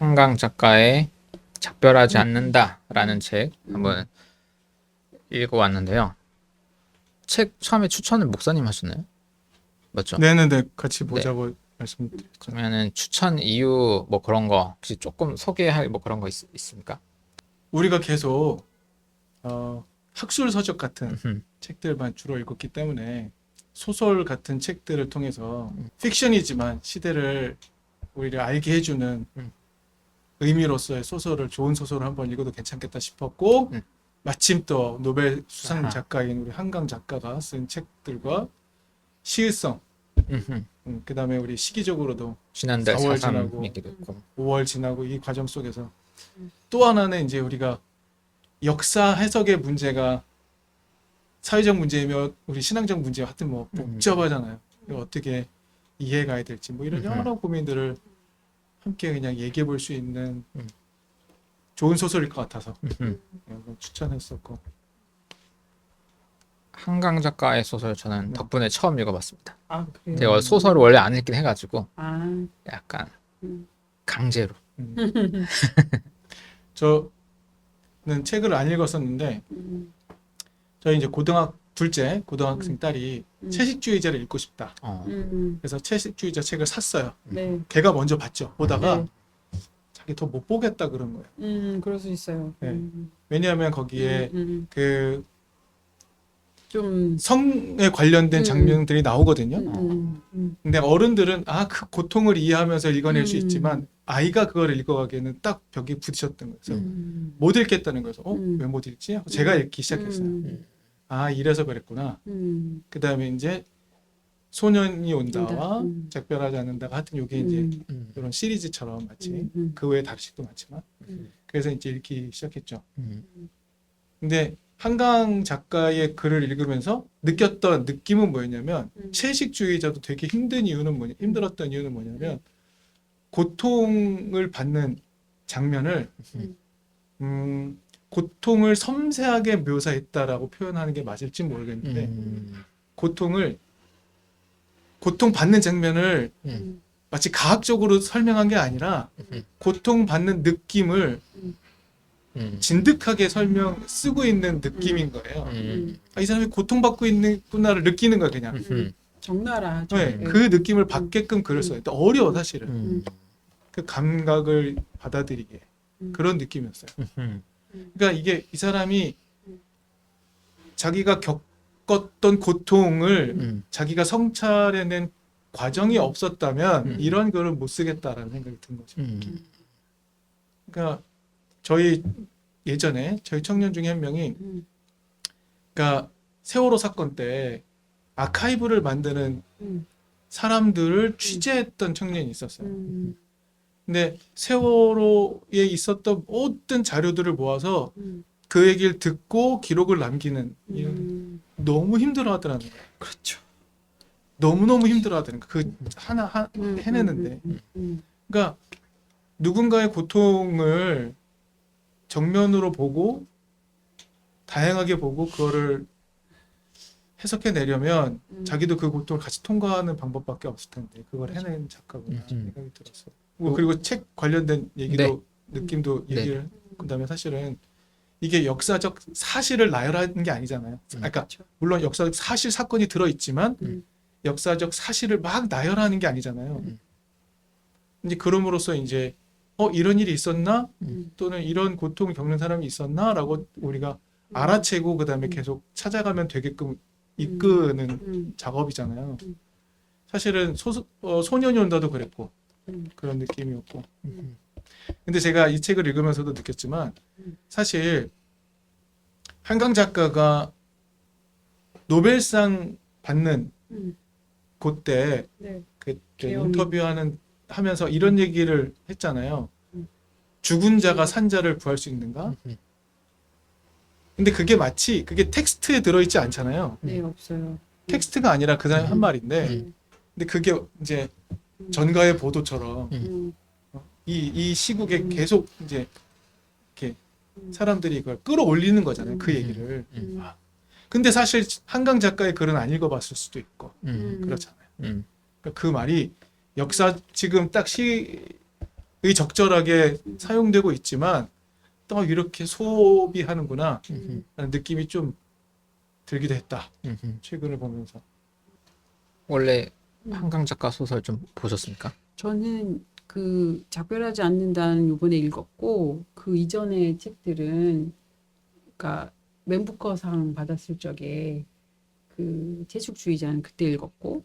한강 작가의 작별하지 않는다라는 책 한번 읽어왔는데요. 책 처음에 추천을 목사님 하셨나요? 맞죠? 네네네, 같이 보자고 말씀드렸죠. 그러면은 추천 이유 뭐 그런 거 혹시 조금 소개할 뭐 그런 거 있습니까? 우리가 계속 학술 서적 같은 음흠. 책들만 주로 읽었기 때문에 소설 같은 책들을 통해서 픽션이지만 시대를 오히려 알게 해주는 의미로서의 소설을, 좋은 소설을 한번 읽어도 괜찮겠다 싶었고, 마침 또 노벨 수상 아하. 작가인 우리 한강 작가가 쓴 책들과 시의성, 음흠. 그 다음에 우리 시기적으로도 지난달 4월 4.3 지나고 얘기도 있고 5월 지나고 이 과정 속에서 또 하나는 이제 우리가 역사 해석의 문제가 사회적 문제이며 우리 신앙적 문제와 하여튼 뭐 복잡하잖아요. 이걸 어떻게 이해해 가야 될지 뭐 이런 여러 고민들을 함께 그냥 얘기해 볼 수 있는 좋은 소설일 것 같아서 추천했었고. 한강 작가의 소설 저는 덕분에 처음 읽어봤습니다. 아, 그래요? 제가 소설을 원래 안 읽긴 해가지고 아, 약간 음. 강제로 저는 책을 안 읽었었는데 저희 이제 둘째 고등학생 딸이 채식주의자를 읽고 싶다. 그래서 채식주의자 책을 샀어요. 네. 걔가 먼저 봤죠. 보다가 네. 자기 더 못 보겠다 그런 거예요. 그럴 수 있어요. 네. 왜냐하면 거기에 그 좀, 성에 관련된 장면들이 나오거든요. 근데 어른들은 그 고통을 이해하면서 읽어낼 수 있지만 아이가 그걸 읽어가기에는 딱 벽에 부딪혔던 거예요. 그래서 못 읽겠다는 거예요. 왜 못 읽지? 하고 제가 읽기 시작했어요. 이래서 그랬구나. 그 다음에 이제 소년이 온다와 작별하지 않는다가 하여튼 요게 이제 이런 시리즈처럼 마치 그 외에 다르식도 많지만 그래서 이제 읽기 시작했죠. 근데 한강 작가의 글을 읽으면서 느꼈던 느낌은 뭐였냐면 채식주의자도 되게 힘들었던 이유는 뭐냐면 고통을 받는 장면을 고통을 섬세하게 묘사했다라고 표현하는 게 맞을지 모르겠는데 고통받는 장면을 마치 가학적으로 설명한 게 아니라 고통받는 느낌을 진득하게 쓰고 있는 느낌인 거예요. 이 사람이 고통받고 있구나를 느끼는 거야 그냥. 적나라. 네, 그 느낌을 받게끔 글을 써요. 어려워 사실은. 그 감각을 받아들이게 그런 느낌이었어요. 그러니까 이게 이 사람이 자기가 겪었던 고통을 자기가 성찰해낸 과정이 없었다면 이런 글을 못 쓰겠다라는 생각이 든 거죠. 그러니까 예전에 저희 청년 중에 한 명이 그러니까 세월호 사건 때 아카이브를 만드는 사람들을 취재했던 청년이 있었어요. 근데 세월호에 있었던 모든 자료들을 모아서 그 얘기를 듣고 기록을 남기는 너무 힘들어하더라는 거예요. 그렇죠. 너무너무 힘들어하더라는 거예요. 그 하나 해내는데. 그러니까 누군가의 고통을 정면으로 보고 다양하게 보고 그거를 해석해 내려면 자기도 그 고통을 같이 통과하는 방법밖에 없을 텐데 그걸 해낸 작가구나 생각이 들었어요. 그리고 책 관련된 얘기도 느낌도 얘기를 그다음에 사실은 이게 역사적 사실을 나열하는 게 아니잖아요. 그러니까 물론 역사적 사실 사건이 들어있지만 역사적 사실을 막 나열하는 게 아니잖아요. 이제 그럼으로써 이제 이런 일이 있었나? 또는 이런 고통을 겪는 사람이 있었나? 라고 우리가 알아채고 그 다음에 계속 찾아가면 되게끔 이끄는 작업이잖아요. 사실은 소년이 온다도 그랬고 그런 느낌이었고 근데 제가 이 책을 읽으면서도 느꼈지만 사실 한강 작가가 노벨상 받는 그때 그 인터뷰하면서 이런 얘기를 했잖아요. 죽은 자가 산 자를 구할 수 있는가? 근데 그게 텍스트에 들어있지 않잖아요. 네, 없어요. 텍스트가 아니라 그 사람이 한 말인데 근데 그게 이제 전가의 보도처럼 이 시국에 계속 이제 이렇게 사람들이 그걸 끌어올리는 거잖아요. 그 얘기를. 근데 사실 한강 작가의 글은 안 읽어봤을 수도 있고 그렇잖아요. 그러니까 그 말이 지금 딱 적절하게 사용되고 있지만 또 이렇게 소비하는구나 라는 느낌이 좀 들기도 했다. 최근을 보면서. 원래 한강 작가 소설 좀 보셨습니까? 저는 그 작별하지 않는다는 요번에 읽었고 그 이전의 책들은 그러니까 맨부커상 받았을 적에 그 채식주의자는 그때 읽었고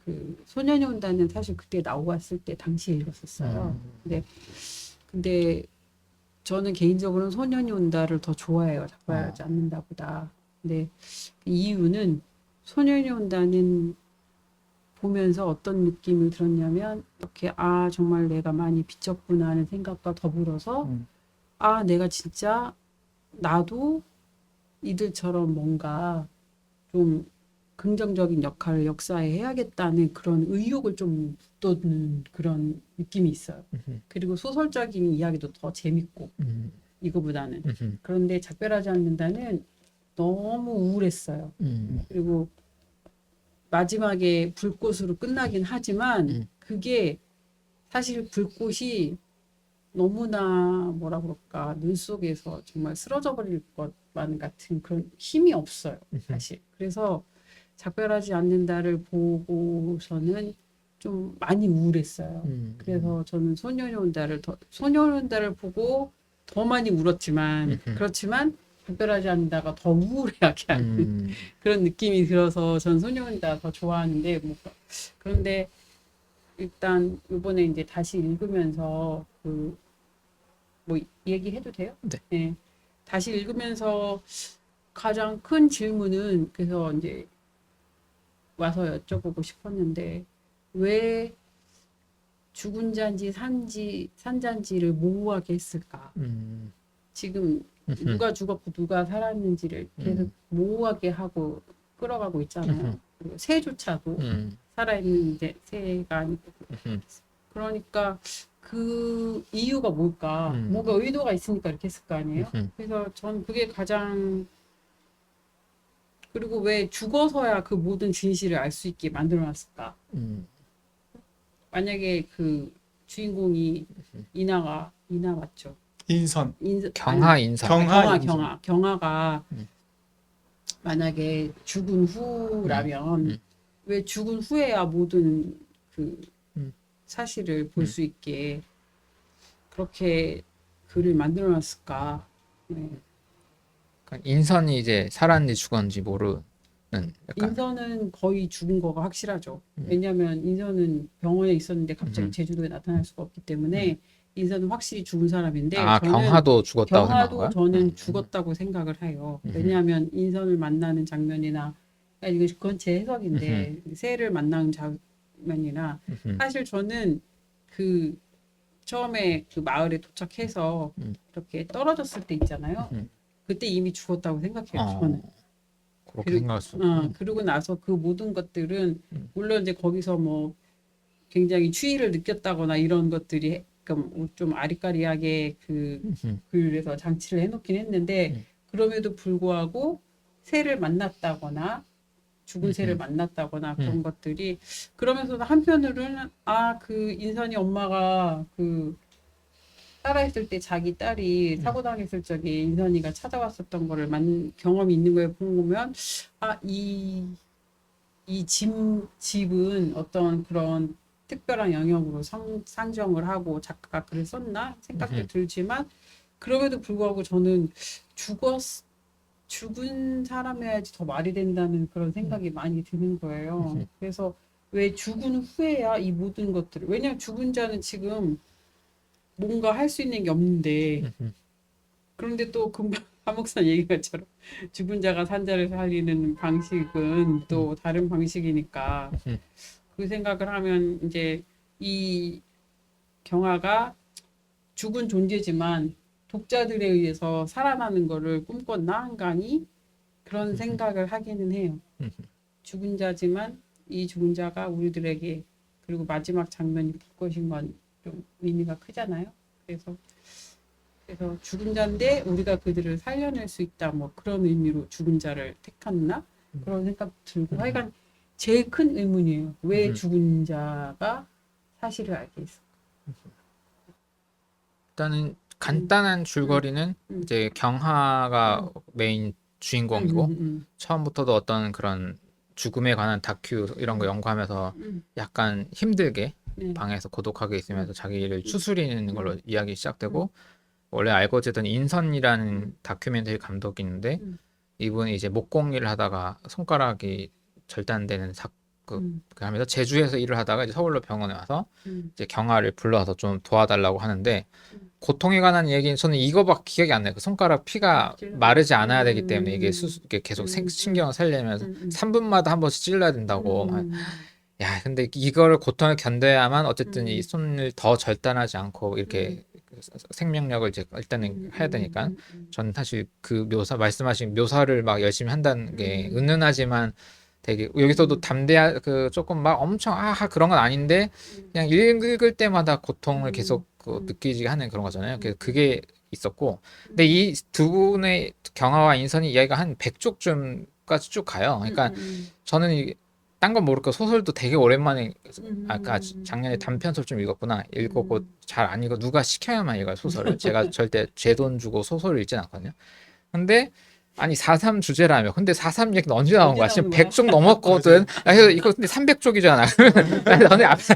그 소년이 온다는 사실 그때 나왔을 때 당시에 읽었었어요. 근데 저는 개인적으로는 소년이 온다를 더 좋아해요. 작별하지 않는다보다. 근데 그 이유는 소년이 온다는 보면서 어떤 느낌을 들었냐면 이렇게 아 정말 내가 많이 비쳤구나 하는 생각과 더불어서 아 내가 진짜 나도 이들처럼 뭔가 좀 긍정적인 역할을 역사에 해야겠다는 그런 의욕을 좀 북돋는 그런 느낌이 있어요. 그리고 소설적인 이야기도 더 재밌고 이거보다는. 그런데 작별하지 않는다는 너무 우울했어요. 그리고 마지막에 불꽃으로 끝나긴 하지만 그게 사실 불꽃이 너무나 뭐라 그럴까 눈 속에서 정말 쓰러져 버릴 것만 같은 그런 힘이 없어요 사실. 그래서 작별하지 않는다를 보고서는 좀 많이 우울했어요. 그래서 저는 소년이 온다를 보고 더 많이 울었지만 그렇지만 작별하지 않는다가 더 우울하게 하는 그런 느낌이 들어서 전 소년이 온다 더 좋아하는데 뭐 그런데 일단 이번에 이제 다시 읽으면서 그 뭐 얘기해도 돼요? 네. 네. 다시 읽으면서 가장 큰 질문은 그래서 이제 와서 여쭤보고 싶었는데 왜 죽은 잔지 산잔지를 모호하게 했을까? 지금 누가 죽었고 누가 살았는지를 계속 모호하게 하고 끌어가고 있잖아요. 그리고 새조차도 살아있는 이제 새가 아니고 그러니까 그 이유가 뭘까? 뭔가 의도가 있으니까 이렇게 했을 거 아니에요? 그래서 전 그게 가장 그리고 왜 죽어서야 그 모든 진실을 알 수 있게 만들어놨을까? 만약에 그 주인공이 이나 맞죠? 인선. 경하 인사. 경하가 만약에 죽은 후라면 왜 죽은 후에야 모든 그 사실을 볼 수 있게 그렇게 글을 만들어놨을까? 네. 그러니까 인선이 이제 살았는지 죽었는지 모르는 약간 인선은 거의 죽은 거가 확실하죠. 왜냐하면 인선은 병원에 있었는데 갑자기 제주도에 나타날 수가 없기 때문에 인선은 확실히 죽은 사람인데 저는 경하도 죽었다고 경하도 생각한 거야? 저는 죽었다고 생각을 해요. 왜냐하면 인선을 만나는 장면이나 그러니까 그건 제 해석인데 새를 만나는 장면이나 사실 저는 그 처음에 그 마을에 도착해서 이렇게 떨어졌을 때 있잖아요. 그때 이미 죽었다고 생각해요. 저는. 그렇게 생각할 수 있고. 그러고 나서 그 모든 것들은 물론 이제 거기서 뭐 굉장히 추위를 느꼈다거나 이런 것들이 그러니까 좀 아리까리하게 그래서 장치를 해놓긴 했는데 그럼에도 불구하고 새를 만났다거나 죽은 새를 만났다거나 그런 것들이 그러면서도 한편으로는 그 인선이 엄마가 그 살아있을 때 자기 딸이 사고 당했을 적에 인선이가 찾아왔었던 거를 경험이 있는 거에 보면 이 집은 어떤 그런 특별한 영역으로 상정을 하고 작가가 글을 썼나 생각도 들지만 그럼에도 불구하고 저는 죽은 사람이어야지 더 말이 된다는 그런 생각이 많이 드는 거예요. 그래서 왜 죽은 후에야 이 모든 것들을 왜냐하면 죽은 자는 지금 뭔가 할 수 있는 게 없는데 그런데 또 금방 하목사 얘기한 것처럼 죽은 자가 산자를 살리는 방식은 또 다른 방식이니까 그 생각을 하면 이제 이 경화가 죽은 존재지만 독자들에 의해서 살아나는 거를 꿈꿨나 한간이 그런 생각을 하기는 해요. 죽은 자지만 이 죽은 자가 우리들에게 그리고 마지막 장면이 불꽃인 건 좀 의미가 크잖아요. 그래서 죽은 자인데 우리가 그들을 살려낼 수 있다 뭐 그런 의미로 죽은 자를 택했나 그런 생각 들고 하여간 제일 큰 의문이에요. 왜 죽은 자가 사실을 알게 했을까? 일단은 간단한 줄거리는 이제 경하가 메인 주인공이고 처음부터도 어떤 그런 죽음에 관한 다큐 이런 거 연구하면서 약간 힘들게 네. 방에서 고독하게 있으면서 자기를 추스리는 걸로 이야기 시작되고 원래 알고 지던 인선이라는 다큐멘터리 감독이 있는데 이분이 이제 목공일을 하다가 손가락이 절단되는 그 하면서 제주에서 일을 하다가 이제 서울로 병원에 와서 이제 경아를 불러서 좀 도와달라고 하는데 고통에 관한 얘기는 저는 이거밖에 기억이 안 나요. 그 손가락 피가 마르지 않아야 되기 때문에 이게 계속 신경을 살려면 3분마다 한 번씩 찔러야 된다고. 야, 근데 이거를 고통을 견뎌야만 어쨌든 이 손을 더 절단하지 않고 이렇게 생명력을 이제 일단은 해야 되니까 저는 사실 그 말씀하신 묘사를 막 열심히 한다는 게 은은하지만 되게 여기서도 담대하 그 조금 막 엄청 그런 건 아닌데 그냥 읽을 때마다 고통을 계속 느끼게 하는 그런 거잖아요. 그게 있었고 근데 이 두 분의 경화와 인선이 이야기가 한 100쪽쯤까지 쭉 가요. 그러니까 저는 딴 건 모르고 소설도 되게 오랜만에 아까 작년에 단편소설 좀 읽었구나. 읽었고 잘 안 읽어 누가 시켜야만 읽어요 소설을. 제가 절대 제 돈 주고 소설을 읽진 않거든요. 근데 아니 4.3 주제라며. 근데 4.3 얘기는 언제 나온 거야? 지금 100쪽 넘었거든. 그래서 이거 근데 300쪽이잖아. 너네 앞에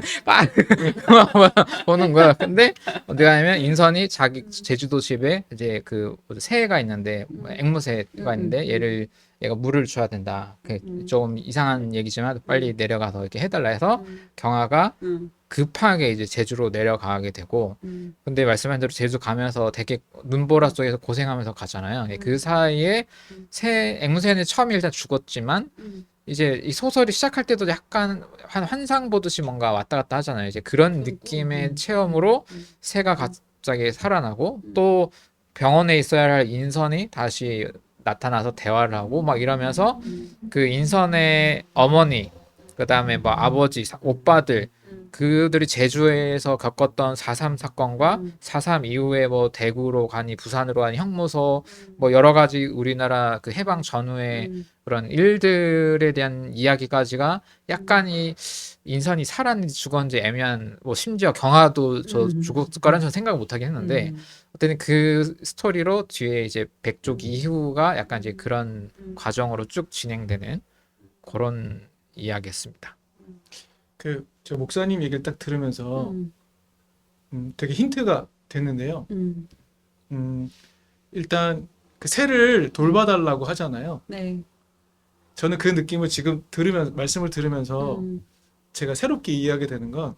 보는 거야. 근데 어디가 하면 인선이 자기 제주도 집에 이제 그 새가 있는데 앵무새가 있는데 얘가 물을 줘야 된다. 좀 이상한 얘기지만 빨리 내려가서 이렇게 해달라 해서 경아가 급하게 이제 제주로 내려가게 되고 근데 말씀한 대로 제주 가면서 되게 눈보라 속에서 고생하면서 가잖아요. 그 사이에 앵무새는 처음에 일단 죽었지만 이제 이 소설이 시작할 때도 약간 한 환상 보듯이 뭔가 왔다 갔다 하잖아요. 이제 그런 느낌의 체험으로 새가 갑자기 살아나고 또 병원에 있어야 할 인선이 다시 나타나서 대화를 하고 막 이러면서 그 인선의 어머니 그다음에 뭐 아버지 오빠들 그들이 제주에서 겪었던 4.3 사건과 4.3 이후에 뭐 대구로 가니 부산으로 가니 형무소 뭐 여러 가지 우리나라 그 해방 전후의 그런 일들에 대한 이야기까지가 약간 이 인선이 살았는지 죽었는지 애매한 뭐 심지어 경아도 저 죽었을 거라는 저는 생각을 못 하긴 했는데 어쨌든 그 스토리로 뒤에 이제 100쪽 이후가 약간 이제 그런 과정으로 쭉 진행되는 그런 이야기였습니다. 저 목사님 얘기를 딱 들으면서 되게 힌트가 됐는데요. 일단 그 새를 돌봐달라고 하잖아요. 네. 저는 그 느낌을 지금 말씀을 들으면서 제가 새롭게 이해하게 되는 건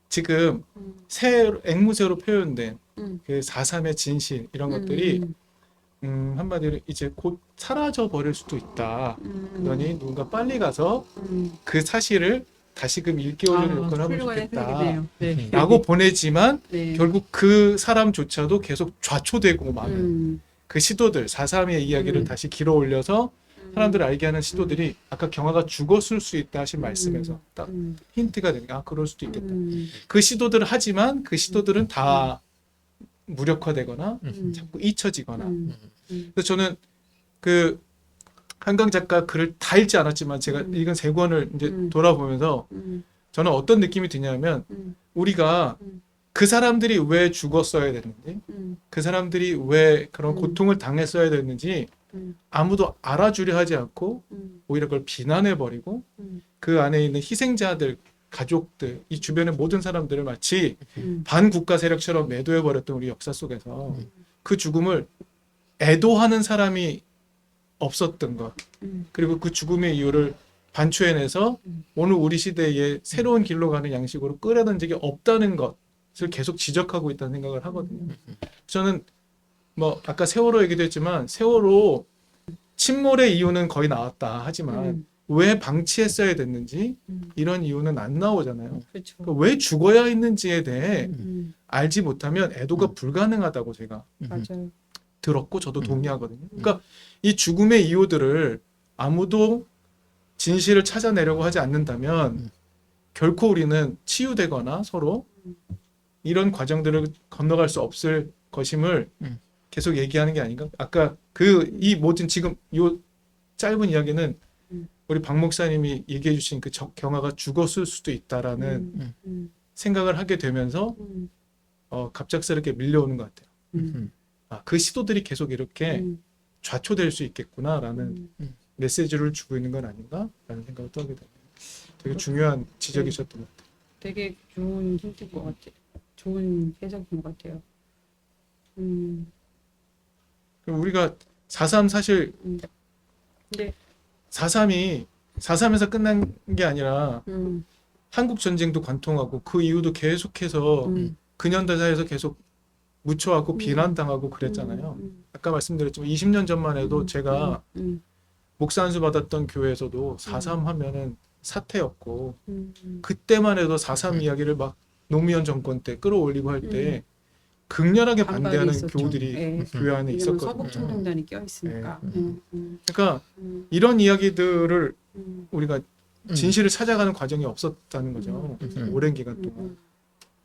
지금 앵무새로 표현된 그 4.3의 진실 이런 것들이 한마디로 이제 곧 사라져 버릴 수도 있다. 그러니 누군가 빨리 가서 그 사실을 다시금 일깨워주는 역할을 하면 좋겠다. 네. 라고 보내지만 네. 결국 그 사람조차도 계속 좌초되고 많은 그 시도들 4.3의 이야기를 다시 길어 올려서 사람들을 알게 하는 시도들이 아까 경아가 죽었을 수 있다 하신 말씀에서 딱 힌트가 되는 게 그럴 수도 있겠다. 그 시도들을 하지만 그 시도들은 다 무력화되거나 자꾸 잊혀지거나 그래서 저는 그 한강 작가 글을 다 읽지 않았지만 제가 읽은 세 권을 이제 돌아보면서 저는 어떤 느낌이 드냐면 우리가 그 사람들이 왜 죽었어야 됐는지 그 사람들이 왜 그런 고통을 당했어야 됐는지 아무도 알아주려 하지 않고 오히려 그걸 비난해버리고 그 안에 있는 희생자들 가족들 이 주변의 모든 사람들을 마치 반국가 세력처럼 매도해버렸던 우리 역사 속에서 그 죽음을 애도하는 사람이 없었던 것 그리고 그 죽음의 이유를 반추해내서 오늘 우리 시대에 새로운 길로 가는 양식으로 끌어낸 적이 없다는 것을 계속 지적하고 있다는 생각을 하거든요. 저는 뭐 아까 세월호 얘기도 했지만 세월호 침몰의 이유는 거의 나왔다 하지만 왜 방치했어야 됐는지 이런 이유는 안 나오잖아요. 그렇죠. 그러니까 왜 죽어야 했는지에 대해 알지 못하면 애도가 불가능하다고 제가 맞아요. 들었고 저도 동의하거든요. 그러니까 이 죽음의 이유들을 아무도 진실을 찾아내려고 하지 않는다면 결코 우리는 치유되거나 서로 이런 과정들을 건너갈 수 없을 것임을 계속 얘기하는 게 아닌가? 아까 이 모든 지금 이 짧은 이야기는 우리 박 목사님이 얘기해 주신 그 경아가 죽었을 수도 있다라는 생각을 하게 되면서 갑작스럽게 밀려오는 것 같아요. 음. 그 시도들이 계속 이렇게 음. 좌초될 수 있겠구나라는 음. 메시지를 주고 있는 건 아닌가라는 생각을 또 하게 되네요. 되게 중요한 지적이셨던 것 같아요. 되게 좋은 힌트인 것 같아요. 좋은 해석인 것 같아요. 그럼 우리가 4.3 사실 근데 4.3에서 끝난 게 아니라 음. 한국 전쟁도 관통하고 그 이후도 계속해서 근현대사에서 계속 묻혀왔고 비난당하고 그랬잖아요. 아까 말씀드렸지만 20년 전만 해도 제가 목사 안수 받았던 교회에서도 4.3 하면은 사태였고 그때만 해도 4.3 이야기를 막 노무현 정권 때 끌어올리고 할 때 극렬하게 반발이 반대하는 있었죠. 교우들이 예. 교회 안에 왜냐면 있었거든요. 서북청년단이 껴 있으니까. 그러니까 이런 이야기들을 음. 우리가 진실을 찾아가는 과정이 없었다는 거죠. 오랜 기간 동안.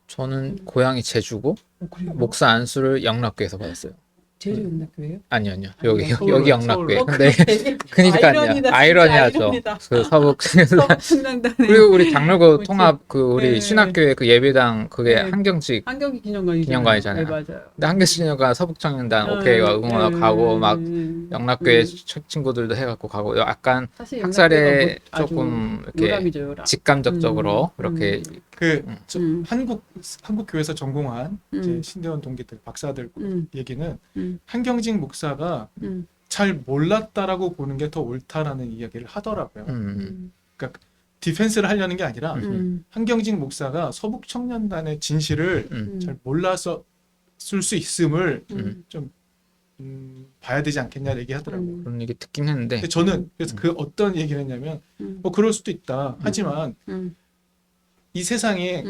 저는 고향이 제주고 그래요? 목사 안수를 영락교에서 받았어요. 제주 영락교회요? 아니요. 아니요, 여기 서울로, 여기 영락교회. 서울로. 근데 그러니까요. 아이러니다, 아이러니하죠. 아이러니다. 그 서북 서북청년단에 그리고 우리 장로교 뭐지? 통합 그 우리 네. 신학교회 그 예배당 그게 네. 한경직 한경기 기념관이잖아요. 기념관이잖아요. 네, 맞아요. 근데 한경직 기념관 서북청년단 오케이 응원하고 가고 막 영락교회 친구들도 해갖고 가고 약간 사실 학살에 영락교회가 아주 조금 이렇게 요람이죠, 요람. 직감적으로 이렇게 한국 교회에서 전공한 이제 신대원 동기들, 박사들 얘기는 한경직 목사가 잘 몰랐다라고 보는 게 더 옳다라는 이야기를 하더라고요. 그러니까 디펜스를 하려는 게 아니라 한경직 목사가 서북 청년단의 진실을 잘 몰랐을 수 있음을 좀 봐야 되지 않겠냐 얘기하더라고요. 그런 얘기 듣긴 했는데 근데 저는 그래서 그 어떤 얘기를 했냐면 뭐 그럴 수도 있다. 하지만 이 세상에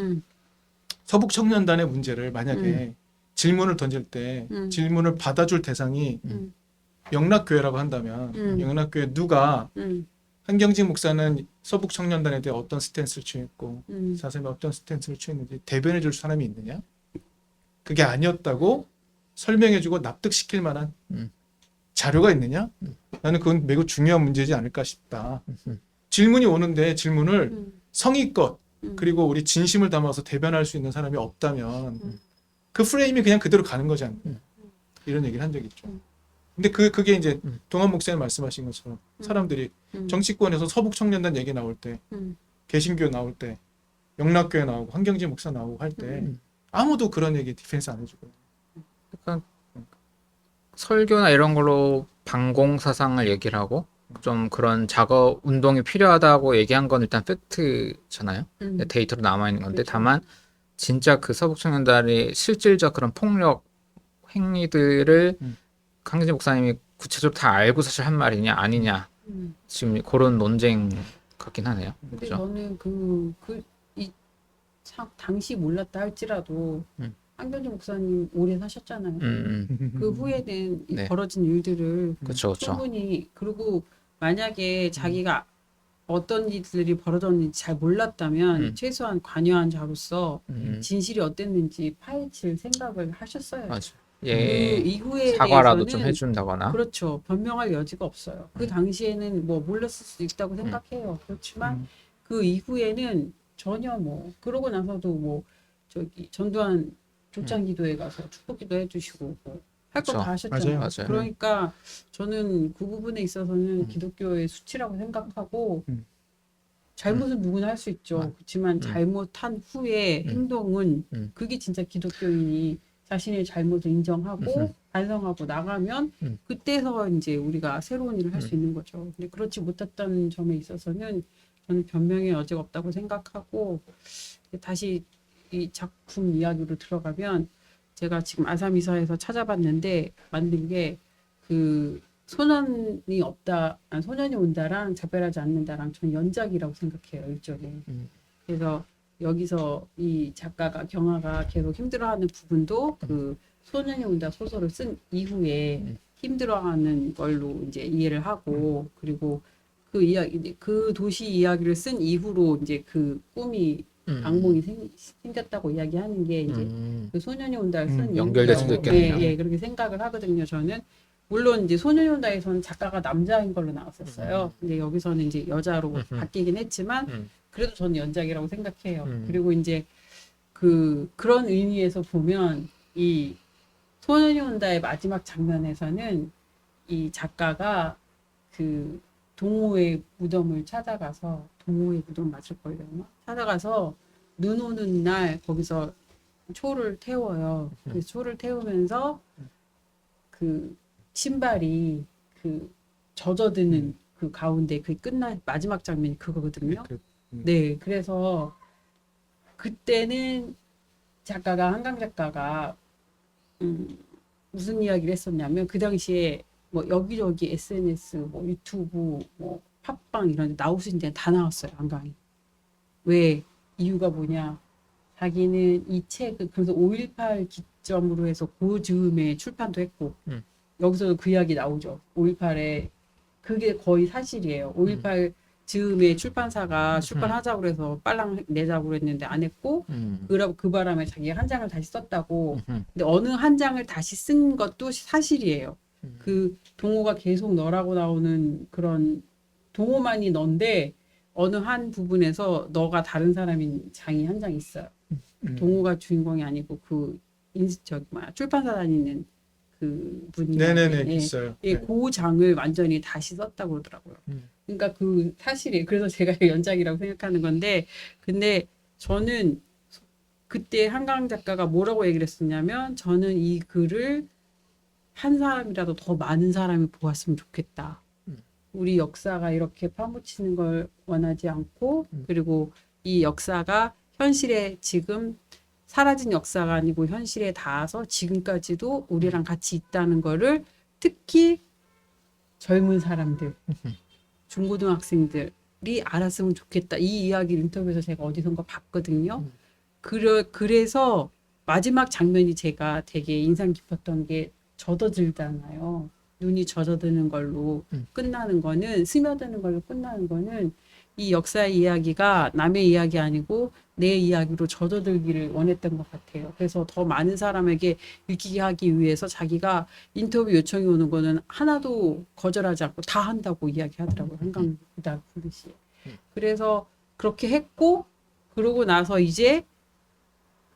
서북 청년단의 문제를 만약에 질문을 던질 때 질문을 받아줄 대상이 영락교회라고 한다면 영락교회 누가 한경직 목사는 서북 청년단에 대해 어떤 스탠스를 취했고 사슴이 어떤 스탠스를 취했는지 대변해 줄 사람이 있느냐? 그게 아니었다고 설명해주고 납득시킬 만한 자료가 있느냐? 나는 그건 매우 중요한 문제지 않을까 싶다. 질문이 오는데 질문을 성의껏 그리고 우리 진심을 담아서 대변할 수 있는 사람이 없다면 그 프레임이 그냥 그대로 가는 거지 않나. 이런 얘기를 한 적이 있죠. 근데 그게 이제 동안 목사님 말씀하신 것처럼 사람들이 정치권에서 서북 청년단 얘기 나올 때 개신교 나올 때 영락교회 나오고 한경직 목사 나오고 할 때 아무도 그런 얘기 디펜스 안 해주고 약간 설교나 이런 걸로 반공 사상을 얘기를 하고 좀 그런 작업 운동이 필요하다고 얘기한 건 일단 팩트잖아요. 데이터로 남아 있는 건데 그렇죠. 다만 진짜 그 서북 청년단의 실질적 그런 폭력 행위들을 강진지 목사님이 구체적으로 다 알고 사실 한 말이냐 아니냐 지금 그런 논쟁 같긴 하네요. 근데 그렇죠? 저는 당시 몰랐다 할지라도 한경직 목사님 오래 사셨잖아요. 그 후에는 이 네. 벌어진 일들을 그렇죠. 충분히 그리고 만약에 자기가 어떤 일들이 벌어졌는지 잘 몰랐다면 최소한 관여한 자로서 진실이 어땠는지 파헤칠 생각을 하셨어야 맞아. 그 예. 이후에 사과라도 좀 대해서는 해준다거나. 그렇죠. 변명할 여지가 없어요. 그 당시에는 뭐 몰랐을 수도 있다고 생각해요. 그렇지만 그 이후에는 전혀 뭐 그러고 나서도 뭐 저기 전두환 조창 기도에 가서 축복기도 해주시고 뭐 할 거 다 하셨잖아요. 맞아요. 그러니까 저는 그 부분에 있어서는 기독교의 수치라고 생각하고 잘못은 누구나 할 수 있죠. 그렇지만 잘못한 후에 행동은 그게 진짜 기독교인이 자신의 잘못을 인정하고 반성하고 나가면 그때서 이제 우리가 새로운 일을 할 수 있는 거죠. 근데 그렇지 못했던 점에 있어서는 저는 변명의 여지가 없다고 생각하고 다시 이 작품 이야기로 들어가면 제가 지금 아사미사에서 찾아봤는데 만든 게 그 소년이 없다, 소년이 온다랑 작별하지 않는다랑 전 연작이라고 생각해요, 일종의. 그래서 여기서 이 작가가 경아가 계속 힘들어하는 부분도 그 소년이 온다 소설을 쓴 이후에 힘들어하는 걸로 이제 이해를 하고 그리고 그 이야기 그 도시 이야기를 쓴 이후로 이제 그 꿈이 악몽이 생겼다고 이야기하는 게 이제 그 소년이 온다를 쓴 연결될 수도 이후라고 있겠네요. 예, 그렇게 생각을 하거든요. 저는 물론 이제 소년이 온다에서는 작가가 남자인 걸로 나왔었어요. 근데 여기서는 이제 여자로 바뀌긴 했지만 그래도 저는 연작이라고 생각해요. 그리고 이제 그런 의미에서 보면 이 소년이 온다의 마지막 장면에서는 이 작가가 그 동호회 무덤을 찾아가서 동호회 무덤 맞을 거려나 찾아가서 눈 오는 날 거기서 초를 태워요. 그 초를 태우면서 그 신발이 그 젖어드는 그 가운데 그 끝날 마지막 장면이 그거거든요. 네, 그래서 그때는 한강 작가가 무슨 이야기를 했었냐면 그 당시에 뭐 여기저기 SNS, 뭐 유튜브, 뭐 팟빵 이런 데 나올 수 있는 데는 다 나왔어요. 한강이. 왜? 이유가 뭐냐? 자기는 이 책을 그래서 5.18 기점으로 해서 그 즈음에 출판도 했고 여기서 그 이야기 나오죠. 5.18에 그게 거의 사실이에요. 5.18 즈음에 출판사가 출판하자고 해서 빨랑 내자고 했는데 안 했고 그 바람에 자기가 한 장을 다시 썼다고. 근데 어느 한 장을 다시 쓴 것도 사실이에요. 그 동호가 계속 너라고 나오는 그런 동호만이 넌데 어느 한 부분에서 너가 다른 사람인 장이 한 장 있어요. 동호가 주인공이 아니고 그 출판사 다니는 그 분이 네네네 예, 있어요. 예, 네. 그 장을 완전히 다시 썼다고 그러더라고요. 그러니까 그 사실이 그래서 제가 연작이라고 생각하는 건데 근데 저는 그때 한강 작가가 뭐라고 얘기를 했었냐면 저는 이 글을 한 사람이라도 더 많은 사람이 보았으면 좋겠다. 우리 역사가 이렇게 파묻히는 걸 원하지 않고 그리고 이 역사가 현실에 지금 사라진 역사가 아니고 현실에 닿아서 지금까지도 우리랑 같이 있다는 거를 특히 젊은 사람들, 중고등학생들이 알았으면 좋겠다. 이 이야기를 인터뷰에서 제가 어디선가 봤거든요. 그래서 마지막 장면이 제가 되게 인상 깊었던 게 젖어들잖아요. 눈이 젖어드는 걸로 끝나는 거는 스며드는 걸로 끝나는 거는 이 역사의 이야기가 남의 이야기 아니고 내 이야기로 젖어들기를 원했던 것 같아요. 그래서 더 많은 사람에게 읽히게 하기 위해서 자기가 인터뷰 요청이 오는 거는 하나도 거절하지 않고 다 한다고 이야기하더라고요. 한강 부다 부르시에. 그래서 그렇게 했고 그러고 나서 이제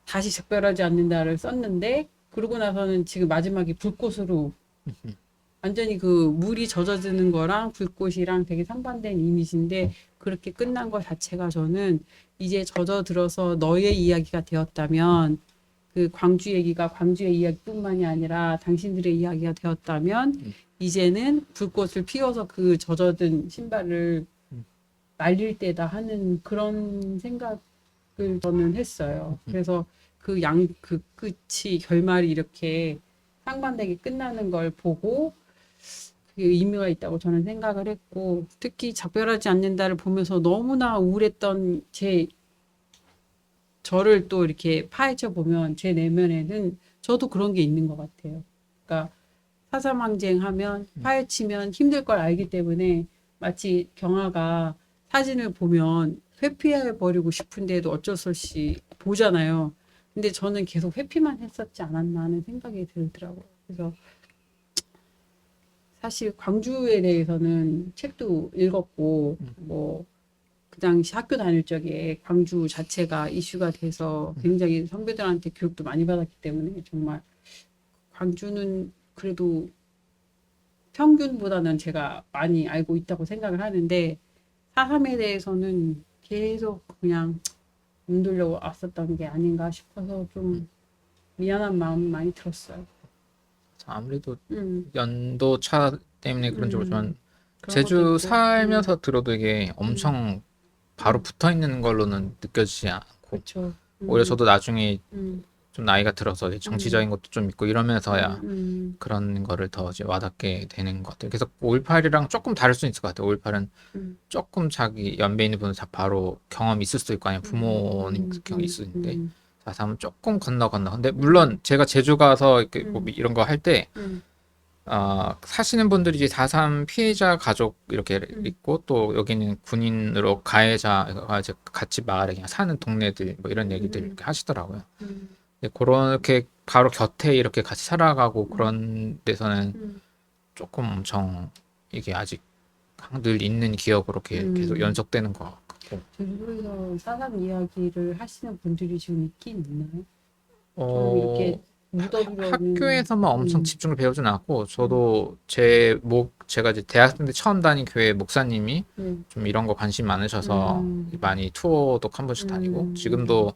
다시 작별하지 않는다를 썼는데 그러고 나서는 지금 마지막에 불꽃으로 완전히 그 물이 젖어드는 거랑 불꽃이랑 되게 상반된 이미지인데 그렇게 끝난 것 자체가 저는 이제 젖어들어서 너의 이야기가 되었다면 그 광주 얘기가 광주의 이야기뿐만이 아니라 당신들의 이야기가 되었다면 이제는 불꽃을 피워서 그 젖어든 신발을 말릴 때다 하는 그런 생각을 저는 했어요. 그래서 그 끝이 결말이 이렇게 상반되게 끝나는 걸 보고 그게 의미가 있다고 저는 생각을 했고 특히 작별하지 않는다를 보면서 너무나 우울했던 저를 또 이렇게 파헤쳐 보면 제 내면에는 저도 그런 게 있는 것 같아요. 그러니까 사삼항쟁하면 파헤치면 힘들 걸 알기 때문에 마치 경아가 사진을 보면 회피해버리고 싶은데도 어쩔 수 없이 보잖아요. 근데 저는 계속 회피만 했었지 않았나 하는 생각이 들더라고요. 그래서 사실 광주에 대해서는 책도 읽었고 뭐 그 당시 학교 다닐 적에 광주 자체가 이슈가 돼서 굉장히 선배들한테 교육도 많이 받았기 때문에 정말 광주는 그래도 평균보다는 제가 많이 알고 있다고 생각을 하는데 4.3에 대해서는 계속 그냥 눈 돌려 왔었던 게 아닌가 싶어서 좀 미안한 마음이 많이 들었어요. 아무래도 연도 차 때문에 그런지 모르지만 그런 것도 제주 있고. 살면서 들어도 이게 엄청 바로 붙어 있는 걸로는 느껴지지 않고 그렇죠. 오히려 저도 나중에 음, 좀 나이가 들어서 이제 정치적인 것도 좀 있고 이러면서야 음, 그런 거를 더 이제 와닿게 되는 것 같아요. 그래서 5.18이랑 조금 다를 수 있을 것 같아요. 5.18은 음. 조금 자기 연배 있는 분은 다 바로 경험이 있을 수도 있고 아니면 부모님 경험이 있을 수 있는데 4.3은 조금 건너. 근데 물론 제가 제주 가서 이렇게 뭐 이런 거 할 때 사시는 분들이 이제 4.3 피해자 가족 이렇게 있고 또 여기는 군인으로 가해자가 이제 같이 마을에 그냥 사는 동네들 뭐 이런 얘기들 이렇게 하시더라고요. 근데 그렇게 바로 곁에 이렇게 같이 살아가고 그런 데서는 조금 엄청 이게 아직 늘 있는 기억으로 이렇게 계속 연속되는 것 같고. 제주도에서 사상 이야기를 하시는 분들이 지금 있긴 있나요? 어, 좀 이렇게 묻어두려는 학교에서만 엄청 음. 집중을 배우진 않았고, 저도 제가 이제 대학생 때 처음 다닌 교회 목사님이 네. 좀 이런 거 관심 많으셔서 많이 투어도 한 번씩 다니고, 음. 지금도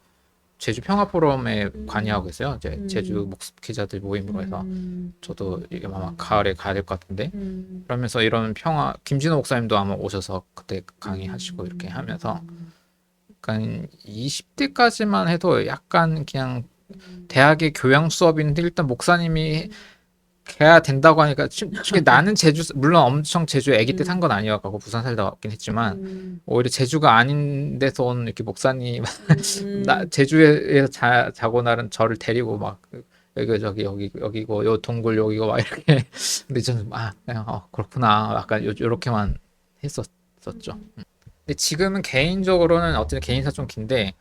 제주 평화포럼에 음. 관여하고 있어요. 이제 음. 제주 목회자들 모임으로 해서 음. 저도 이게 아마 가을에 가야 될 것 같은데, 음. 그러면서 이런 김진호 목사님도 아마 오셔서 그때 강의하시고 이렇게 하면서 약간 20대까지만 해도 약간 그냥 대학의 교양 수업인데 일단 목사님이 해야 된다고 하니까 솔직히 나는 물론 엄청 제주 아기 때 산 건 아니어가고 부산 살다 왔긴 했지만 오히려 제주가 아닌 데서 온 이렇게 목사님 제주에서 자고 나른 저를 데리고 막 여기고 요 동굴 여기고 막 이렇게 근데 저는 그냥 그렇구나 약간 요렇게만 했었죠. 근데 지금은 개인적으로는 어쨌든 개인사 좀 긴데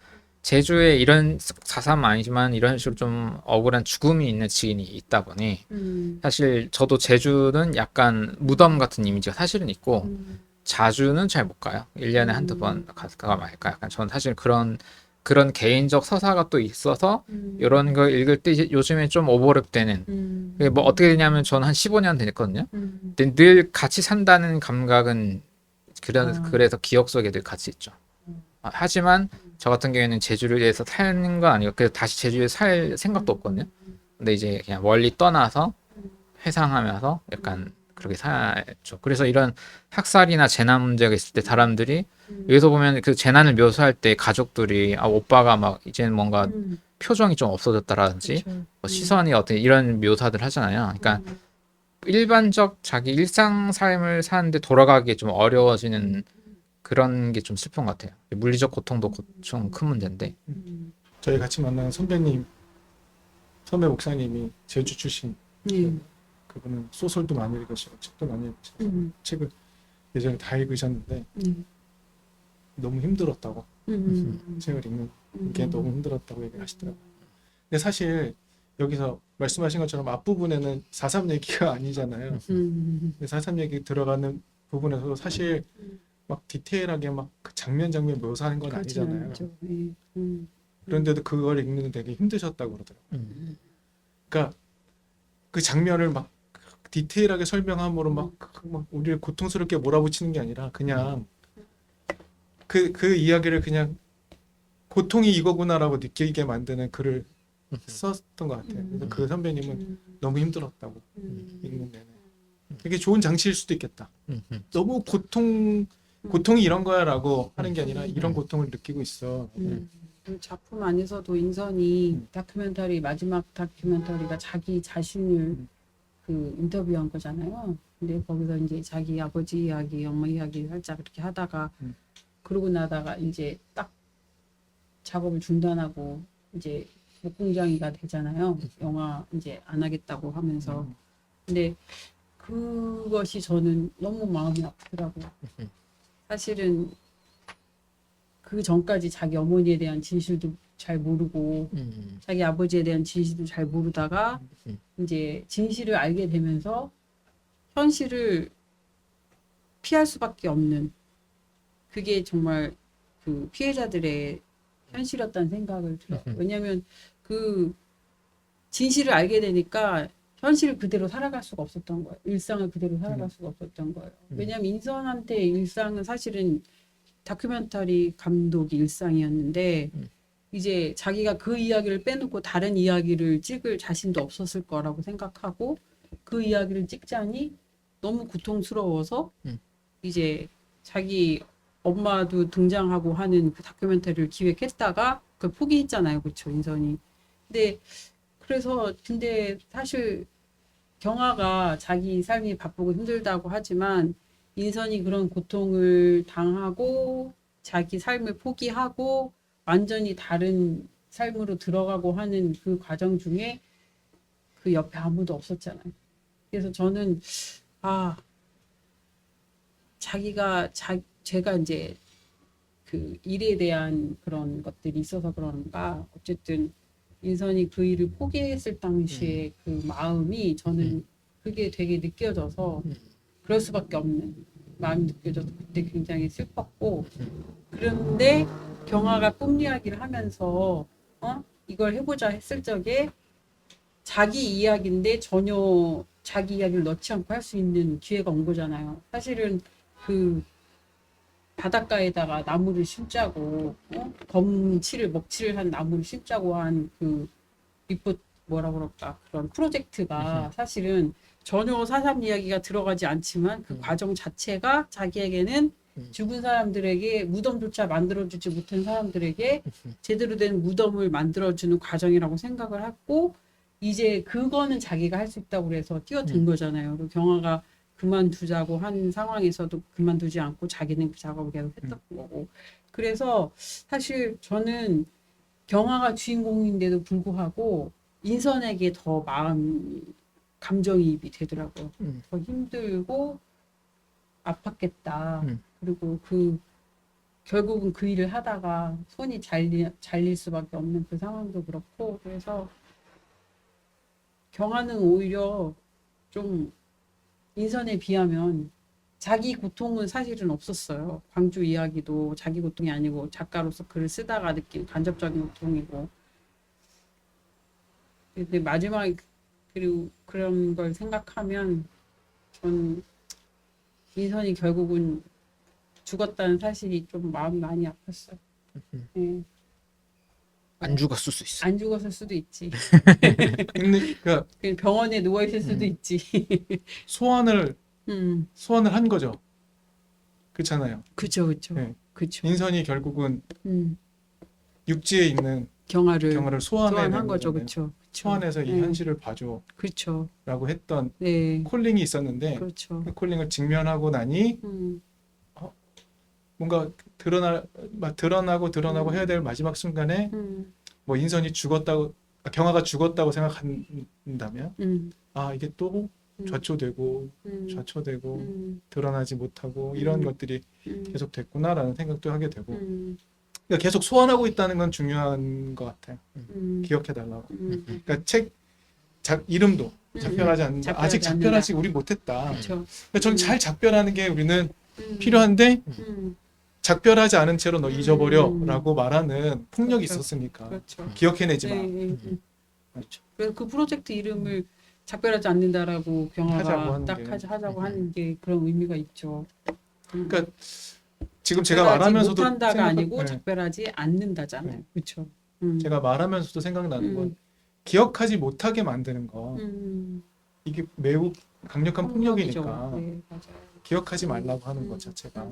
제주에 이런 4.3 아니지만 이런 식으로 좀 억울한 죽음이 있는 지인이 있다 보니 사실 저도 제주는 약간 무덤 같은 이미지가 사실은 있고 자주는 잘 못 가요. 1년에 한두 번 갈까 말까 약간 저는 사실 그런 개인적 서사가 또 있어서 이런 거 읽을 때 이제 요즘에 좀 오버랩 되는 그게 뭐 어떻게 되냐면 저는 한 15년 됐거든요. 근데 늘 같이 산다는 감각은 그래서 기억 속에 늘 같이 있죠. 하지만 저 같은 경우에는 제주에서 사는 건 아니고 그래서 다시 제주에 살 생각도 없거든요. 근데 이제 그냥 멀리 떠나서 회상하면서 약간 그렇게 살죠. 그래서 이런 학살이나 재난 문제가 있을 때 사람들이 여기서 보면 그 재난을 묘사할 때 가족들이 오빠가 막 이제는 뭔가 표정이 좀 없어졌다라든지 뭐 시선이 어떤 이런 묘사들 하잖아요. 그러니까 일반적 자기 일상 삶을 사는데 돌아가기 좀 어려워지는 그런 게 좀 슬픈 것 같아요. 물리적 고통도 좀 큰 문제인데. 저희 같이 만나는 선배 목사님이 제주 출신. 그분은 소설도 많이 읽으시고 책도 많이 읽으시고 책을 예전에 다 읽으셨는데 너무 힘들었다고 책을 읽는 게 너무 힘들었다고 얘기를 하시더라고요. 근데 사실 여기서 말씀하신 것처럼 앞부분에는 4.3 얘기가 아니잖아요. 근데 4.3 얘기 들어가는 부분에서도 사실 막 디테일하게 막 그 장면 묘사하는 건 아니잖아요. 그런데도 그걸 읽는 데 되게 힘드셨다고 그러더라고요. 그러니까 그 장면을 막 디테일하게 설명함으로 막 우리를 고통스럽게 몰아붙이는 게 아니라 그냥 그 이야기를 그냥 고통이 이거구나라고 느끼게 만드는 글을 썼던 것 같아요. 그래서 그 선배님은 너무 힘들었다고 읽는 내내. 되게 좋은 장치일 수도 있겠다. 너무 고통이 이런 거야라고 하는 게 아니라 이런 고통을 느끼고 있어. 그 작품 안에서도 인선이 다큐멘터리 마지막 다큐멘터리가 자기 자신을 그 인터뷰한 거잖아요. 근데 거기서 이제 자기 아버지 이야기, 엄마 이야기 살짝 그렇게 하다가 그러고 나다가 이제 딱 작업을 중단하고 이제 목공장이가 되잖아요. 영화 이제 안 하겠다고 하면서. 근데 그것이 저는 너무 마음이 아프더라고요. 사실은 그 전까지 자기 어머니에 대한 진실도 잘 모르고 자기 아버지에 대한 진실도 잘 모르다가 이제 진실을 알게 되면서 현실을 피할 수밖에 없는 그게 정말 그 피해자들의 현실이었다는 생각을 들어요. 왜냐하면 그 진실을 알게 되니까 현실을 그대로 살아갈 수가 없었던 거예요. 일상을 그대로 살아갈 수가 없었던 거예요. 왜냐하면 인선한테 일상은 사실은 다큐멘터리 감독이 일상이었는데 이제 자기가 그 이야기를 빼놓고 다른 이야기를 찍을 자신도 없었을 거라고 생각하고 그 이야기를 찍자니 너무 고통스러워서 이제 자기 엄마도 등장하고 하는 그 다큐멘터리를 기획했다가 그걸 포기했잖아요. 그렇죠, 인선이. 근데 사실 경아가 자기 삶이 바쁘고 힘들다고 하지만 인선이 그런 고통을 당하고 자기 삶을 포기하고 완전히 다른 삶으로 들어가고 하는 그 과정 중에 그 옆에 아무도 없었잖아요. 그래서 저는 제가 이제 그 일에 대한 그런 것들이 있어서 그런가 어쨌든 인선이 그 일을 포기했을 당시에 그 마음이 저는 그게 되게 느껴져서 그럴 수밖에 없는 마음이 느껴져서 그때 굉장히 슬펐고 그런데 경아가 꿈 이야기를 하면서 이걸 해보자 했을 적에 자기 이야기인데 전혀 자기 이야기를 넣지 않고 할 수 있는 기회가 온 거잖아요. 사실은 그 바닷가에다가 나무를 심자고 검칠을 먹칠을 한 나무를 심자고 한 그 리포 뭐라 그럴까 그런 프로젝트가 사실은 전혀 사삼 이야기가 들어가지 않지만 그 과정 자체가 자기에게는 죽은 사람들에게 무덤조차 만들어주지 못한 사람들에게 제대로 된 무덤을 만들어주는 과정이라고 생각을 하고 이제 그거는 자기가 할 수 있다고 그래서 뛰어든 거잖아요. 그리고 경화가 그만두자고 한 상황에서도 그만두지 않고 자기는 그 작업을 계속 했던 거고. 그래서 사실 저는 경화가 주인공인데도 불구하고 인선에게 더 감정이입이 되더라고요. 더 힘들고 아팠겠다. 그리고 결국은 그 일을 하다가 손이 잘릴 수밖에 없는 그 상황도 그렇고 그래서 경화는 오히려 좀 인선에 비하면 자기 고통은 사실은 없었어요. 광주 이야기도 자기 고통이 아니고 작가로서 글을 쓰다가 느낀 간접적인 고통이고. 근데 마지막에 그리고 그런 걸 생각하면 전 인선이 결국은 죽었다는 사실이 좀 마음이 많이 아팠어요. 네. 안 죽었을 수 있어. 안 죽었을 수도 있지. 근데 그러니까 그냥 병원에 누워 있을 수도 있지. 소환을 음, 한 거죠. 그렇잖아요. 그쵸. 네. 그쵸. 인선이 결국은 음, 육지에 있는 경화를 경화를 소환한 거죠, 그쵸. 소환해서 이 네. 현실을 봐줘라고 그쵸. 했던 네, 콜링이 있었는데 그렇죠. 그 콜링을 직면하고 나니 뭔가 드러나고 해야 될 마지막 순간에 뭐 인선이 경화가 죽었다고 생각한다면 이게 또 좌초되고 드러나지 못하고 이런 것들이 계속 됐구나라는 생각도 하게 되고 그러니까 계속 소환하고 있다는 건 중요한 것 같아요. 기억해달라고. 그러니까 이름도 작별하지 않는다. 작별하지 아직 작별하지 우리 못했다. 그렇죠. 그러니까 저는 잘 작별하는 게 우리는 필요한데 작별하지 않은 채로 너 잊어버려라고 말하는 폭력이 그렇죠. 있었으니까 그렇죠. 기억해내지 마. 그렇죠. 그래서 그 프로젝트 이름을 작별하지 않는다라고 경화가 하자고 음. 하는 게 그런 의미가 있죠. 그러니까 지금 제가 작별하지 말하면서도 못한다가 아니고 네. 작별하지 않는다잖아요. 네. 그렇죠. 제가 말하면서도 생각나는 건 기억하지 못하게 만드는 거 이게 매우 강력한 폭력이죠. 폭력이니까 네, 맞아요. 기억하지 말라고 하는 것 자체가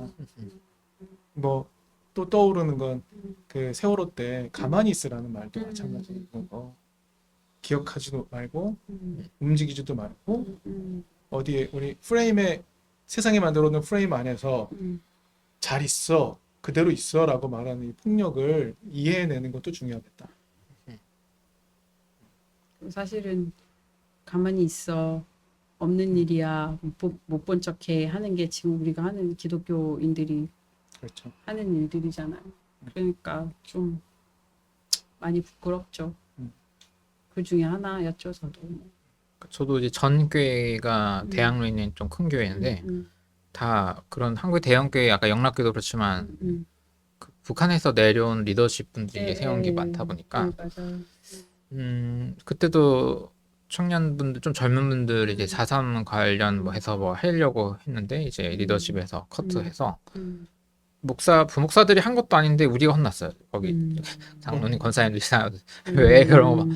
뭐 또 떠오르는 건 그 세월호 때 가만히 있으라는 말도 마찬가지인 거. 기억하지도 말고 움직이지도 말고 어디에 우리 프레임에 세상에 만들어 놓은 프레임 안에서 잘 있어 그대로 있어라고 말하는 이 폭력을 이해해내는 것도 중요하겠다. 사실은 가만히 있어 없는 일이야 못 본 척해 하는 게 지금 우리가 하는 기독교인들이 그렇죠. 하는 일들이잖아요. 그러니까 좀 많이 부끄럽죠. 그 중에 하나였죠, 저도 이제 전 교회가 대학로에 있는 좀 큰 교회인데 다 그런 한국 대형 교회 아까 영락교도 그렇지만 그 북한에서 내려온 리더십 분들이 세운 게 많다 보니까 맞아요. 그때도 청년분들 좀 젊은 분들 이제 4.3 관련 뭐 해서 뭐 하려고 했는데 이제 리더십에서 커트해서 부목사들이 한 것도 아닌데 우리가 혼났어요. 거기 장로님 권사님들이 왜 그런 거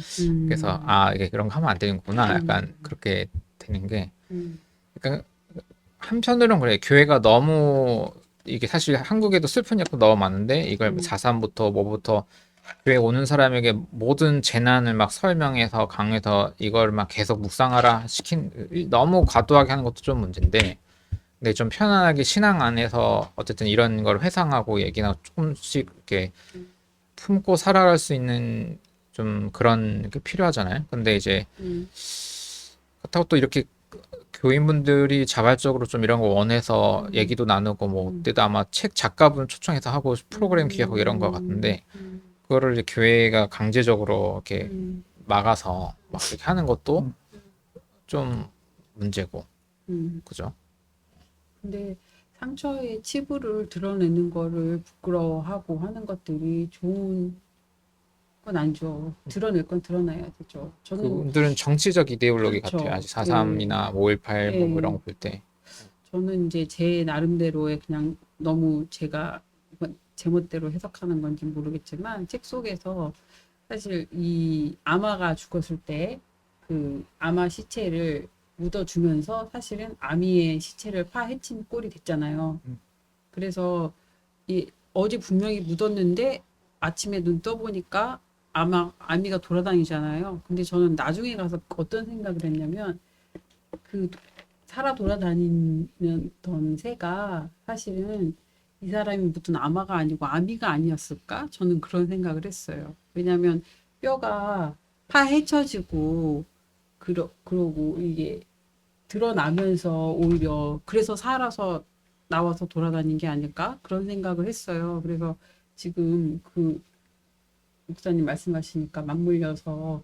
그래서 이게 그런 거 하면 안 되는구나 약간 그렇게 되는 게 그러니까 한편으로는 그래 교회가 너무 이게 사실 한국에도 슬픈 일도 너무 많은데 이걸 4.3부터 뭐부터 교회 오는 사람에게 모든 재난을 막 설명해서 강해서 이걸 막 계속 묵상하라 너무 과도하게 하는 것도 좀 문제인데 근데 좀 편안하게 신앙 안에서 어쨌든 이런 걸 회상하고 얘기나 조금씩 이렇게 품고 살아갈 수 있는 좀 그런 게 필요하잖아요. 근데 이제 그렇다고 또 이렇게 교인분들이 자발적으로 좀 이런 거 원해서 얘기도 나누고 뭐 그때도 아마 책 작가분 초청해서 하고 프로그램 기획하고 이런 거 같은데 그거를 이제 교회가 강제적으로 이렇게 막아서 막 이렇게 하는 것도 좀 문제고 그죠? 근데 상처의 치부를 드러내는 거를 부끄러워하고 하는 것들이 좋은 건 아니죠. 드러낼 건 드러나야 되죠. 저는 그분들은 정치적 이데올로기 그렇죠. 같아요. 아직 4.3이나 5.18 뭐 예. 이런 거 볼 때. 저는 이제 제 나름대로의 그냥 너무 제가 제멋대로 해석하는 건지 모르겠지만 책 속에서 사실 이 아마가 죽었을 때 그 아마 시체를 묻어주면서 사실은 아미의 시체를 파헤친 꼴이 됐잖아요. 그래서 이 어제 분명히 묻었는데 아침에 눈 떠보니까 아미가 돌아다니잖아요. 근데 저는 나중에 가서 어떤 생각을 했냐면 그 살아 돌아다니던 새가 사실은 이 사람이 묻은 아마가 아니고 아미가 아니었을까? 저는 그런 생각을 했어요. 왜냐하면 뼈가 파헤쳐지고 그러고 이게 드러나면서 오히려 그래서 살아서 나와서 돌아다닌 게 아닐까? 그런 생각을 했어요. 그래서 지금 그 목사님 말씀하시니까 맞물려서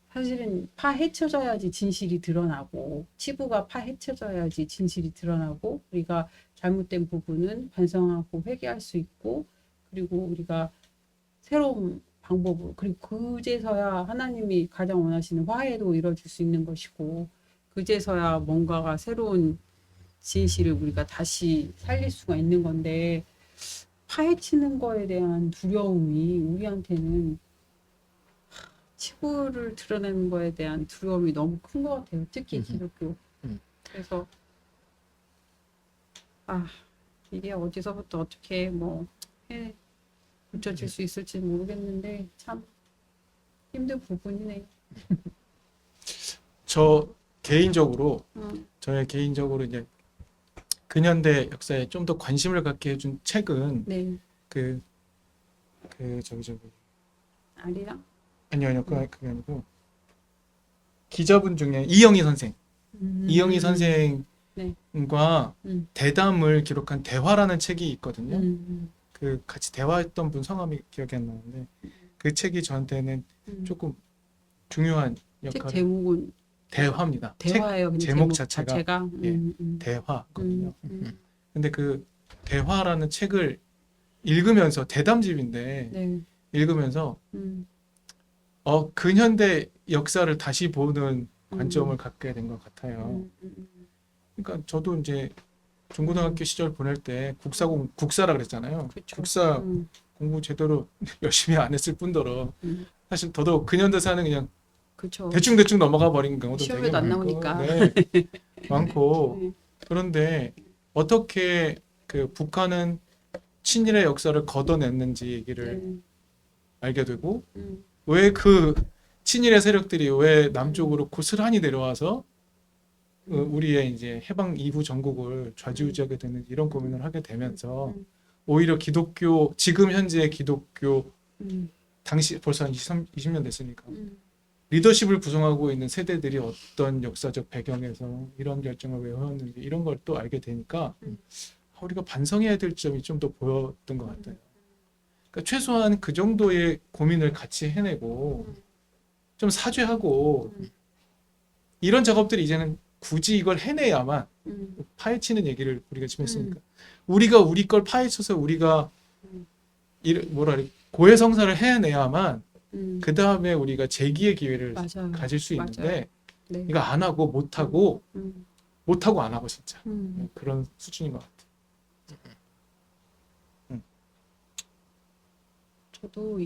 사실은 파헤쳐져야지 진실이 드러나고 치부가 파헤쳐져야지 진실이 드러나고 우리가 잘못된 부분은 반성하고 회개할 수 있고 그리고 우리가 새로운 방법으로 그리고 그제서야 하나님이 가장 원하시는 화해도 이루어질 수 있는 것이고 그제서야 뭔가가 새로운 진실을 우리가 다시 살릴 수가 있는 건데 파헤치는 거에 대한 두려움이 우리한테는 치부를 드러내는 거에 대한 두려움이 너무 큰 것 같아요. 특히 기독교. 그래서 이게 어디서부터 어떻게 뭐 해 고쳐질 수 있을지 모르겠는데 참 힘든 부분이네. 저의 개인적으로 이제 근현대 역사에 좀 더 관심을 갖게 해준 책은 네. 저기 아리랑? 아니요 그게 아니고 기자분 중에 이영희 선생과 네. 대담을 기록한 대화라는 책이 있거든요. 음. 그 같이 대화했던 분 성함이 기억이 안 나는데 그 책이 저한테는 음. 조금 중요한 책 역할을 제목은 대화입니다. 대화예요. 책 제목 자체가 예. 대화거든요. 근데 그 대화라는 책을 읽으면서 대담집인데 네. 읽으면서 음. 근현대 역사를 다시 보는 관점을 갖게 된 것 같아요. 그러니까 저도 이제 중고등학교 시절 보낼 때 국사라 그랬잖아요. 그쵸. 국사 공부 제대로 열심히 안 했을 뿐더러 사실 더더욱 근현대사는 그냥 그쵸. 대충 넘어가 버린 경우도 되게 시험에도 안 많고, 나오니까. 네, 많고 네. 그런데 어떻게 그 북한은 친일의 역사를 걷어냈는지 얘기를 네. 알게 되고 음. 왜 그 친일의 세력들이 왜 남쪽으로 고스란히 내려와서 우리의 이제 해방 이후 전국을 좌지우지하게 되는 이런 고민을 하게 되면서 오히려 기독교 지금 현재의 기독교 당시 벌써 한 20년 됐으니까 리더십을 구성하고 있는 세대들이 어떤 역사적 배경에서 이런 결정을 왜 해왔는지 이런 걸 또 알게 되니까 우리가 반성해야 될 점이 좀 더 보였던 것 같아요. 그러니까 최소한 그 정도의 고민을 같이 해내고 좀 사죄하고 이런 작업들이 이제는 굳이 이걸 해내야만 파헤치는 얘기를 우리가 지금 했으니까 우리가 우리 걸 파헤쳐서 우리가 고해성사를 해내야만 그 다음에 우리가 재기의 기회를 맞아요. 가질 수 맞아요. 있는데 네. 이거 안 하고 못하고 안 하고 진짜 그런 수준인 것 같아요. 저도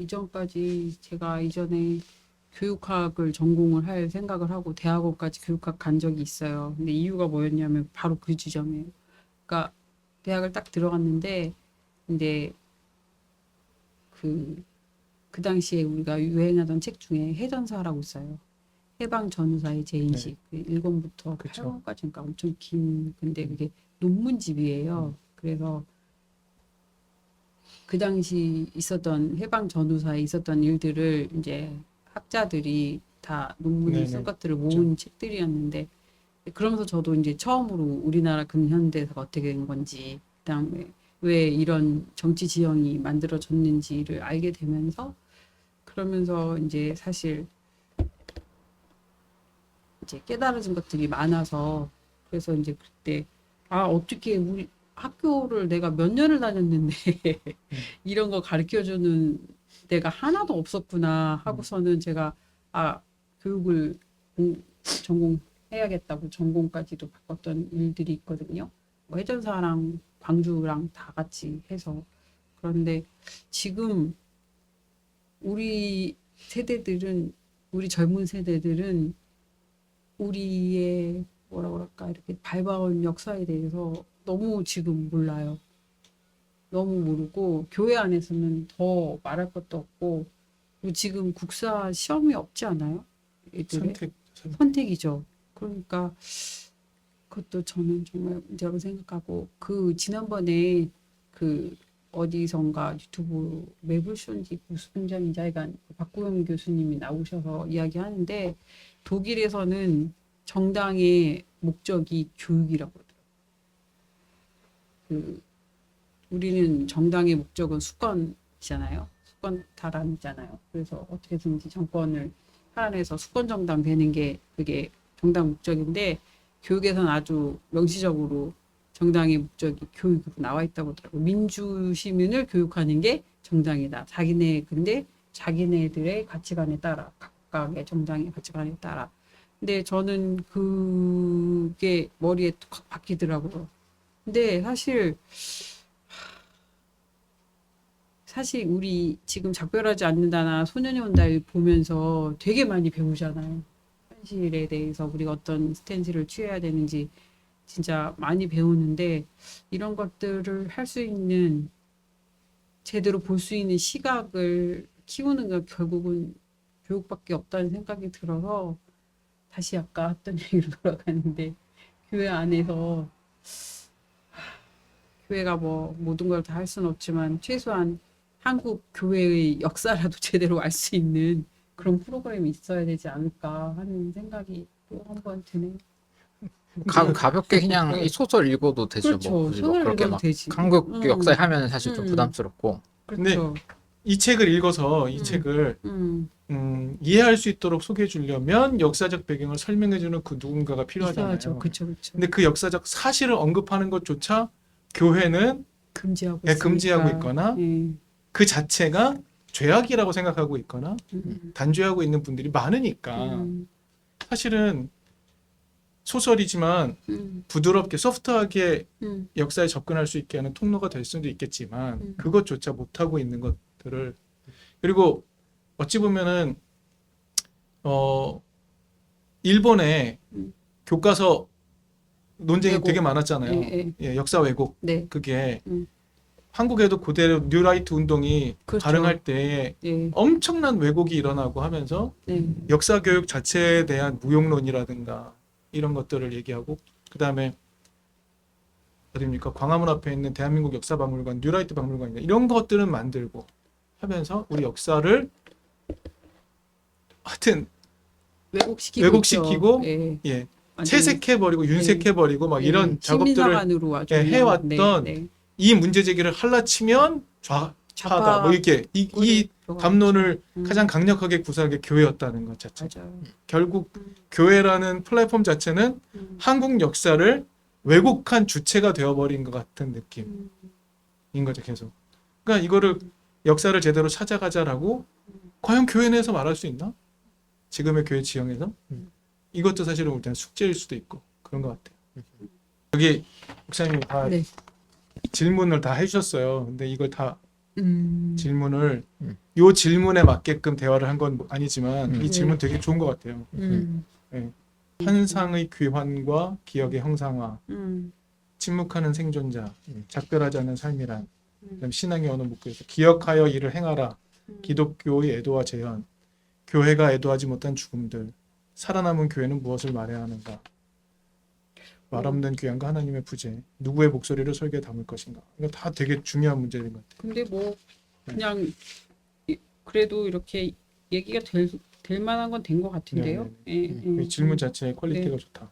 제가 이전에 교육학을 전공을 할 생각을 하고 대학원까지 교육학 간 적이 있어요. 근데 이유가 뭐였냐면 바로 그 지점이에요. 그러니까 대학을 딱 들어갔는데 이제 그 당시에 우리가 유행하던 책 중에 해전사라고 있어요. 해방 전후사의 재인식. 그 1권부터 그쵸. 8권까지인가 엄청 긴 근데 그게 논문집이에요. 그래서 그 당시 있었던 해방 전후사에 있었던 일들을 이제 학자들이 다 논문을 쓴 네네. 것들을 모은 책들이었는데 그러면서 저도 이제 처음으로 우리나라 근현대사가 어떻게 된 건지 그다음에 왜 이런 정치 지형이 만들어졌는지를 알게 되면서 그러면서 이제 사실 이제 깨달아진 것들이 많아서 그래서 이제 그때 어떻게 우리 학교를 내가 몇 년을 다녔는데 이런 거 가르쳐주는 데가 하나도 없었구나 하고서는 제가 교육을 전공해야겠다고 전공까지도 바꿨던 일들이 있거든요. 뭐 해전사랑 광주랑 다 같이 해서. 그런데 지금 우리 세대들은, 우리 젊은 세대들은 우리의 뭐라 그럴까, 이렇게 밟아온 역사에 대해서 너무 지금 몰라요. 너무 모르고 교회 안에서는 더 말할 것도 없고, 그리고 지금 국사 시험이 없지 않아요? 애들의 선택이죠. 그러니까 그것도 저는 정말 문제라고 생각하고, 지난번에 어디선가 유튜브 매불쇼인지 무슨 분장인지 하여간 박구영 교수님이 나오셔서 이야기하는데, 독일에서는 정당의 목적이 교육이라고 그러더라고요. 우리는 정당의 목적은 수권이잖아요. 수권 탈환이잖아요. 그래서 어떻게든지 정권을 탈환해서 수권 정당 되는 게 그게 정당 목적인데, 교육에서는 아주 명시적으로 정당의 목적이 교육으로 나와 있다고 하더라고요. 민주 시민을 교육하는 게 정당이다. 근데 자기네들의 가치관에 따라, 각각의 정당의 가치관에 따라. 근데 저는 그게 머리에 확 박히더라고요. 근데 사실 우리 지금 작별하지 않는다나 소년이 온다를 보면서 되게 많이 배우잖아요. 현실에 대해서 우리가 어떤 스탠스를 취해야 되는지 진짜 많이 배우는데, 이런 것들을 할 수 있는, 제대로 볼 수 있는 시각을 키우는 건 결국은 교육밖에 없다는 생각이 들어서, 다시 아까 했던 얘기로 돌아가는데, 교회 안에서 교회가 뭐 모든 걸 다 할 수는 없지만 최소한 한국 교회의 역사라도 제대로 알 수 있는 그런 프로그램이 있어야 되지 않을까 하는 생각이 또 한 번 드네요. 가볍게 그냥 이 소설 읽어도 되죠. 그렇죠. 뭐 굳이 뭐 소설 그렇게 읽어도 막 되지. 한국 역사에 하면 사실 좀 부담스럽고. 그렇죠. 이 책을 읽어서 이 책을 이해할 수 있도록 소개해 주려면 역사적 배경을 설명해 주는 그 누군가가 필요하잖아요. 있어야죠. 그렇죠. 그렇죠. 근데 그 역사적 사실을 언급하는 것조차 교회는 금지하고 있거나 그 자체가 죄악이라고 생각하고 있거나 단죄하고 있는 분들이 많으니까 사실은 소설이지만 부드럽게 소프트하게 역사에 접근할 수 있게 하는 통로가 될 수도 있겠지만 그것조차 못하고 있는 것들을, 그리고 어찌 보면은 일본의 교과서 논쟁이 왜곡. 되게 많았잖아요. 예, 역사 왜곡. 네. 그게 한국에도 고대로 뉴라이트 운동이 그렇죠. 가능할 때 예. 엄청난 왜곡이 일어나고 하면서 네. 역사 교육 자체에 대한 무용론이라든가 이런 것들을 얘기하고, 그 다음에 어딥니까, 광화문 앞에 있는 대한민국 역사박물관, 뉴라이트 박물관, 이런 것들은 만들고 하면서 우리 역사를 하여튼 왜곡시키고 예. 예, 완전히 채색해버리고 윤색해버리고 막 이런 작업들을 시민사관으로 아주 해왔던 이 문제 제기를 할라치면 좌파다 뭐 이렇게 이 담론을 가장 강력하게 구사한 게 교회였다는 것 자체. 맞아요. 결국 교회라는 플랫폼 자체는 한국 역사를 왜곡한 주체가 되어버린 것 같은 느낌인 거죠, 계속. 그러니까 이거를 역사를 제대로 찾아가자라고 과연 교회 내에서 말할 수 있나? 지금의 교회 지형에서? 이것도 사실은 올 때는 숙제일 수도 있고 그런 것 같아요. 여기 목사님이 다 네. 질문을 다 해주셨어요. 근데 이걸 다 질문을 음. 요 질문에 맞게끔 대화를 한 건 아니지만 이 네. 질문 되게 좋은 것 같아요. 네. 환상의 귀환과 기억의 형상화, 침묵하는 생존자, 작별하지 않는 삶이란, 그다음 신앙의 어느 목표에서 기억하여 이를 행하라, 기독교의 애도와 재현, 교회가 애도하지 못한 죽음들, 살아남은 교회는 무엇을 말해야 하는가, 말 없는 귀환과 하나님의 부재, 누구의 목소리를 설교에 담을 것인가. 이거 다 되게 중요한 문제인 것 같아요. 근데 뭐 그냥 그래도 이렇게 얘기가 될 만한 건 된 것 같은데요. 네. 예. 이 질문 자체의 퀄리티가 네. 좋다.